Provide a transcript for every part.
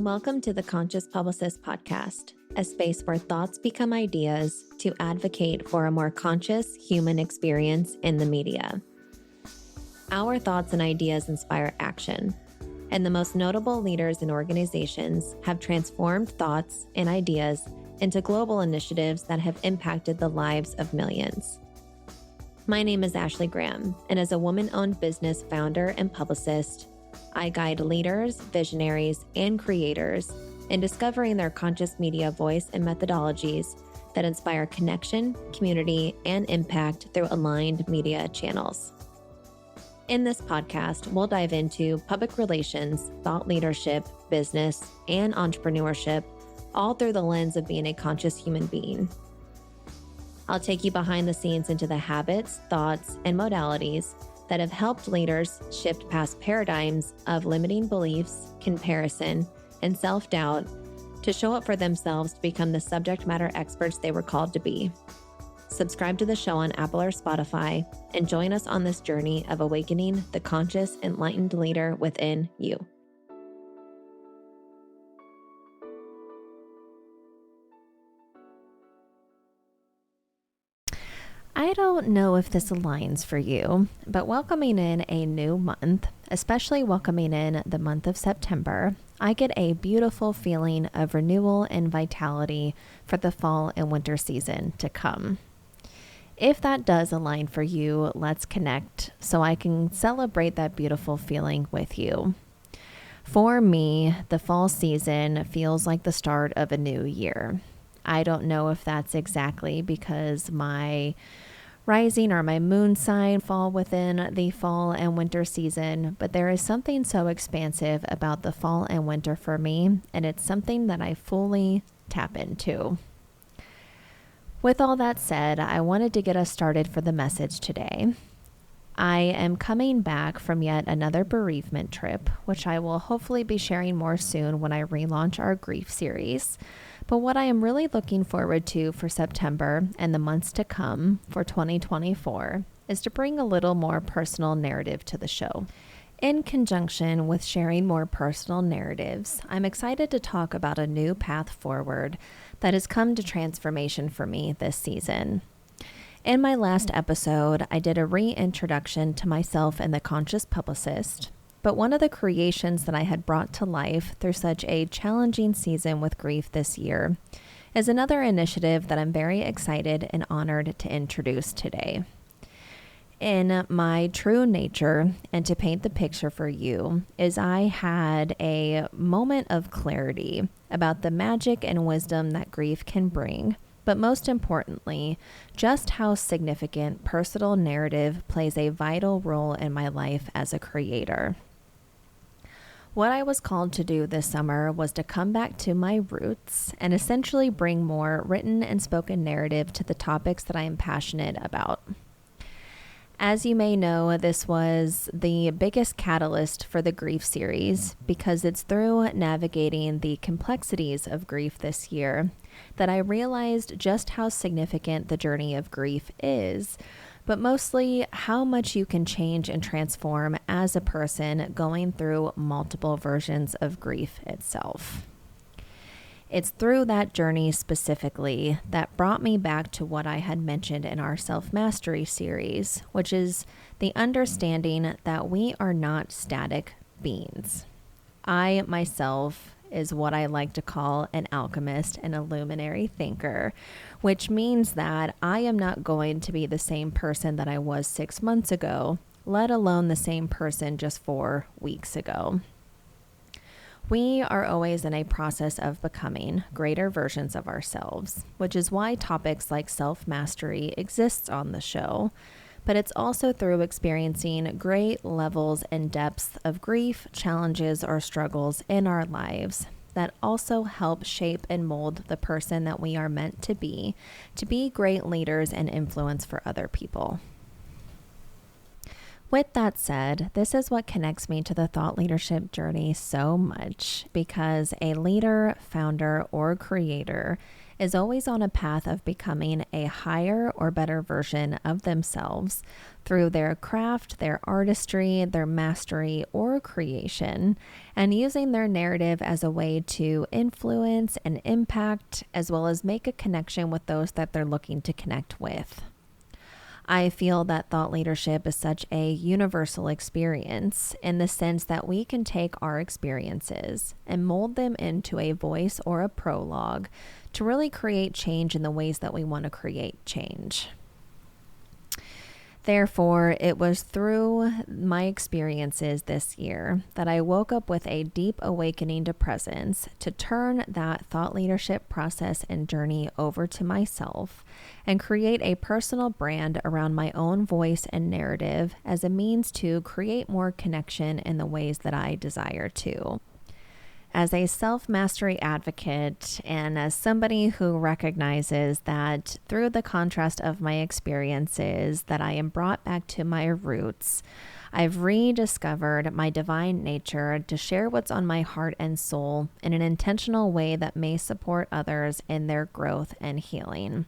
Welcome to the Conscious Publicist Podcast, a space where thoughts become ideas to advocate for a more conscious human experience in the media. Our thoughts and ideas inspire action, and the most notable leaders and organizations have transformed thoughts and ideas into global initiatives that have impacted the lives of millions. My name is Ashley Graham, and as a woman-owned business founder and publicist, I guide leaders, visionaries, and creators in discovering their conscious media voice and methodologies that inspire connection, community, and impact through aligned media channels. In this podcast, we'll dive into public relations, thought leadership, business, and entrepreneurship, all through the lens of being a conscious human being. I'll take you behind the scenes into the habits, thoughts, and modalities that have helped leaders shift past paradigms of limiting beliefs, comparison, and self-doubt to show up for themselves to become the subject matter experts they were called to be. Subscribe to the show on Apple or Spotify and join us on this journey of awakening the conscious, enlightened leader within you. I don't know if this aligns for you, but welcoming in a new month, especially welcoming in the month of September, I get a beautiful feeling of renewal and vitality for the fall and winter season to come. If that does align for you, let's connect so I can celebrate that beautiful feeling with you. For me, the fall season feels like the start of a new year. I don't know if that's exactly because my rising or my moon sign fall within the fall and winter season, but there is something so expansive about the fall and winter for me, and it's something that I fully tap into. With all that said, I wanted to get us started for the message today. I am coming back from yet another bereavement trip, which I will hopefully be sharing more soon when I relaunch our grief series. But what I am really looking forward to for September and the months to come for 2024 is to bring a little more personal narrative to the show. In conjunction with sharing more personal narratives, I'm excited to talk about a new path forward that has come to transformation for me this season. In my last episode, I did a reintroduction to myself and the Conscious Publicist, but one of the creations that I had brought to life through such a challenging season with grief this year is another initiative that I'm very excited and honored to introduce today. In my true nature, and to paint the picture for you, is I had a moment of clarity about the magic and wisdom that grief can bring, but most importantly, just how significant personal narrative plays a vital role in my life as a creator. What I was called to do this summer was to come back to my roots and essentially bring more written and spoken narrative to the topics that I am passionate about. As you may know, this was the biggest catalyst for the grief series because it's through navigating the complexities of grief this year that I realized just how significant the journey of grief is, but mostly how much you can change and transform as a person going through multiple versions of grief itself. It's through that journey specifically that brought me back to what I had mentioned in our self-mastery series, which is the understanding that we are not static beings. I myself is what I like to call an alchemist and a luminary thinker, which means that I am not going to be the same person that I was 6 months ago, let alone the same person just 4 weeks ago. We are always in a process of becoming greater versions of ourselves, which is why topics like self-mastery exists on the show, but it's also through experiencing great levels and depths of grief, challenges, or struggles in our lives that also help shape and mold the person that we are meant to be great leaders and influence for other people. With that said, this is what connects me to the thought leadership journey so much because a leader, founder, or creator is always on a path of becoming a higher or better version of themselves through their craft, their artistry, their mastery, or creation, and using their narrative as a way to influence and impact, as well as make a connection with those that they're looking to connect with. I feel that thought leadership is such a universal experience in the sense that we can take our experiences and mold them into a voice or a prologue to really create change in the ways that we want to create change. Therefore, it was through my experiences this year that I woke up with a deep awakening to presence to turn that thought leadership process and journey over to myself and create a personal brand around my own voice and narrative as a means to create more connection in the ways that I desire to. As a self-mastery advocate and as somebody who recognizes that through the contrast of my experiences that I am brought back to my roots, I've rediscovered my divine nature to share what's on my heart and soul in an intentional way that may support others in their growth and healing.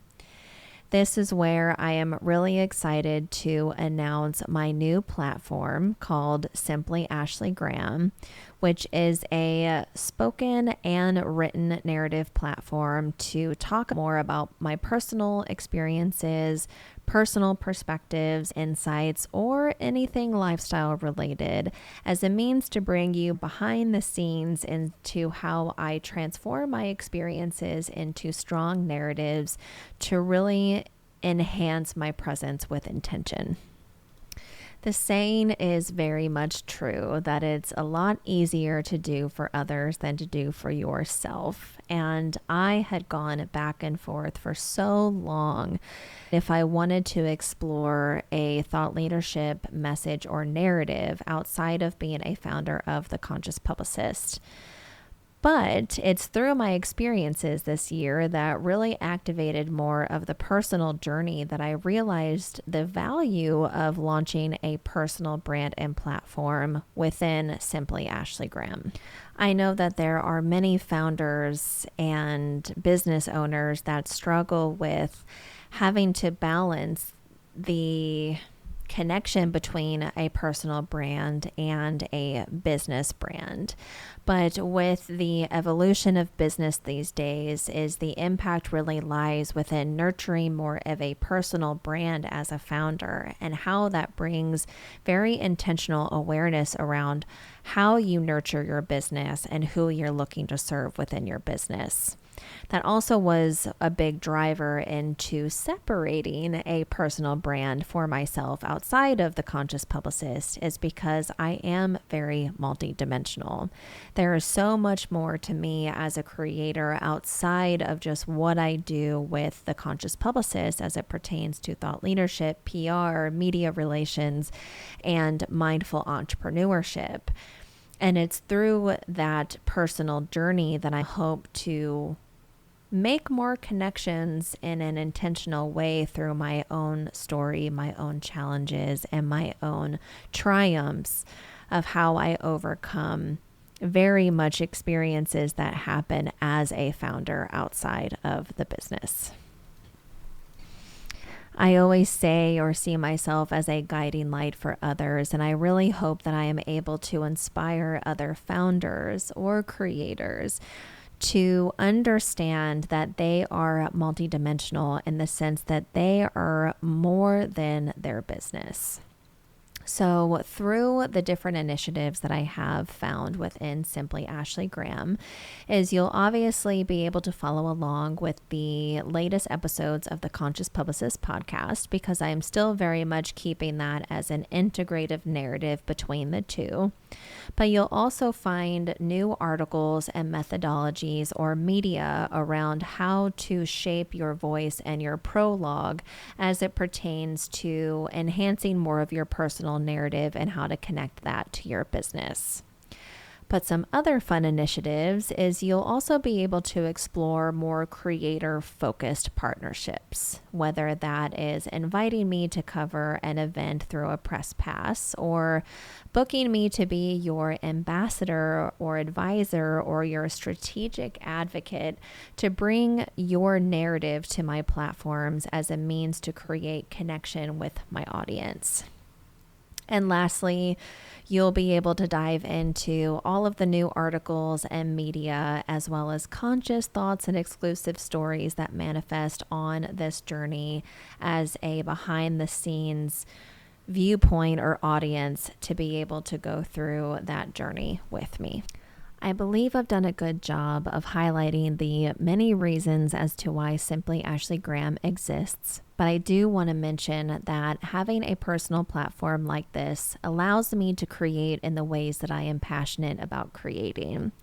This is where I am really excited to announce my new platform called Simply Ashley Graham, which is a spoken and written narrative platform to talk more about my personal experiences, personal perspectives, insights, or anything lifestyle related as a means to bring you behind the scenes into how I transform my experiences into strong narratives to really enhance my presence with intention. The saying is very much true that it's a lot easier to do for others than to do for yourself. And I had gone back and forth for so long if I wanted to explore a thought leadership message or narrative outside of being a founder of the Conscious Publicist. But it's through my experiences this year that really activated more of the personal journey that I realized the value of launching a personal brand and platform within Simply Ashley Graham. I know that there are many founders and business owners that struggle with having to balance the connection between a personal brand and a business brand. But with the evolution of business these days is the impact really lies within nurturing more of a personal brand as a founder and how that brings very intentional awareness around how you nurture your business and who you're looking to serve within your business. That also was a big driver into separating a personal brand for myself outside of the Conscious Publicist is because I am very multidimensional. There is so much more to me as a creator outside of just what I do with the Conscious Publicist as it pertains to thought leadership, PR, media relations, and mindful entrepreneurship. And it's through that personal journey that I hope to make more connections in an intentional way through my own story, my own challenges, and my own triumphs of how I overcome very much experiences that happen as a founder outside of the business. I always say or see myself as a guiding light for others, and I really hope that I am able to inspire other founders or creators to understand that they are multidimensional in the sense that they are more than their business. So through the different initiatives that I have found within Simply Ashley Graham is you'll obviously be able to follow along with the latest episodes of the Conscious Publicist Podcast because I am still very much keeping that as an integrative narrative between the two. But you'll also find new articles and methodologies or media around how to shape your voice and your prologue as it pertains to enhancing more of your personal narrative and how to connect that to your business. But some other fun initiatives is you'll also be able to explore more creator-focused partnerships, whether that is inviting me to cover an event through a press pass or booking me to be your ambassador or advisor or your strategic advocate to bring your narrative to my platforms as a means to create connection with my audience. And lastly, you'll be able to dive into all of the new articles and media, as well as conscious thoughts and exclusive stories that manifest on this journey as a behind the scenes viewpoint or audience to be able to go through that journey with me. I believe I've done a good job of highlighting the many reasons as to why Simply Ashley Graham exists, but I do want to mention that having a personal platform like this allows me to create in the ways that I am passionate about creating.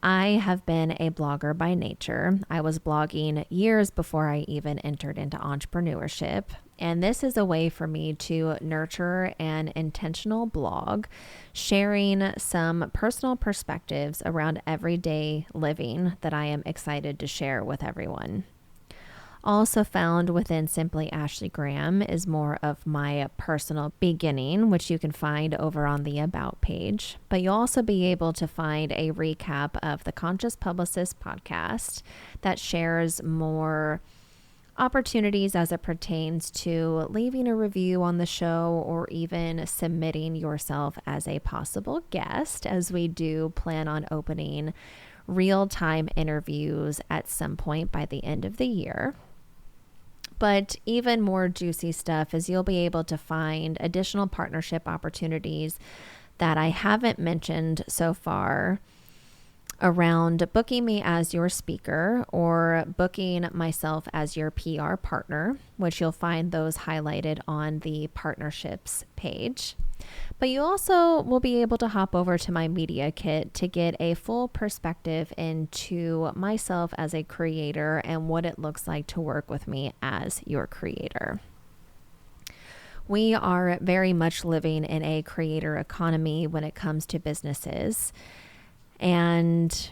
I have been a blogger by nature. I was blogging years before I even entered into entrepreneurship. And this is a way for me to nurture an intentional blog, sharing some personal perspectives around everyday living that I am excited to share with everyone. Also found within Simply Ashley Graham is more of my personal beginning, which you can find over on the About page. But you'll also be able to find a recap of the Conscious Publicist Podcast that shares more opportunities as it pertains to leaving a review on the show or even submitting yourself as a possible guest, as we do plan on opening real-time interviews at some point by the end of the year. But even more juicy stuff is you'll be able to find additional partnership opportunities that I haven't mentioned so far around booking me as your speaker or booking myself as your PR partner, which you'll find those highlighted on the partnerships page. But you also will be able to hop over to my media kit to get a full perspective into myself as a creator and what it looks like to work with me as your creator. We are very much living in a creator economy when it comes to businesses, and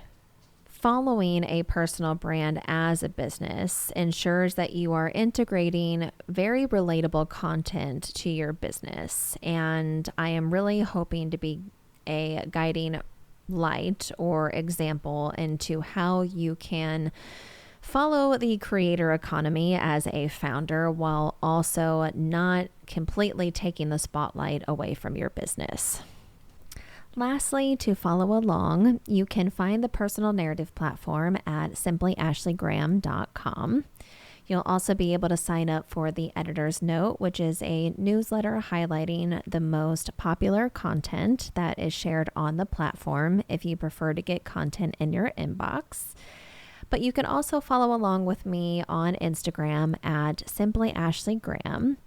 following a personal brand as a business ensures that you are integrating very relatable content to your business. And I am really hoping to be a guiding light or example into how you can follow the creator economy as a founder while also not completely taking the spotlight away from your business. Lastly, to follow along, you can find the personal narrative platform at simplyashleygraham.com. You'll also be able to sign up for the Editor's Note, which is a newsletter highlighting the most popular content that is shared on the platform if you prefer to get content in your inbox. But you can also follow along with me on Instagram at simplyashleygraham,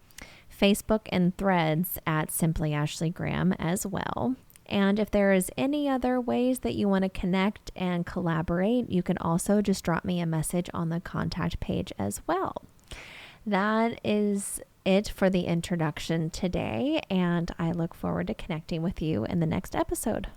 Facebook and Threads at simplyashleygraham as well. And if there is any other ways that you want to connect and collaborate, you can also just drop me a message on the contact page as well. That is it for the introduction today, and I look forward to connecting with you in the next episode.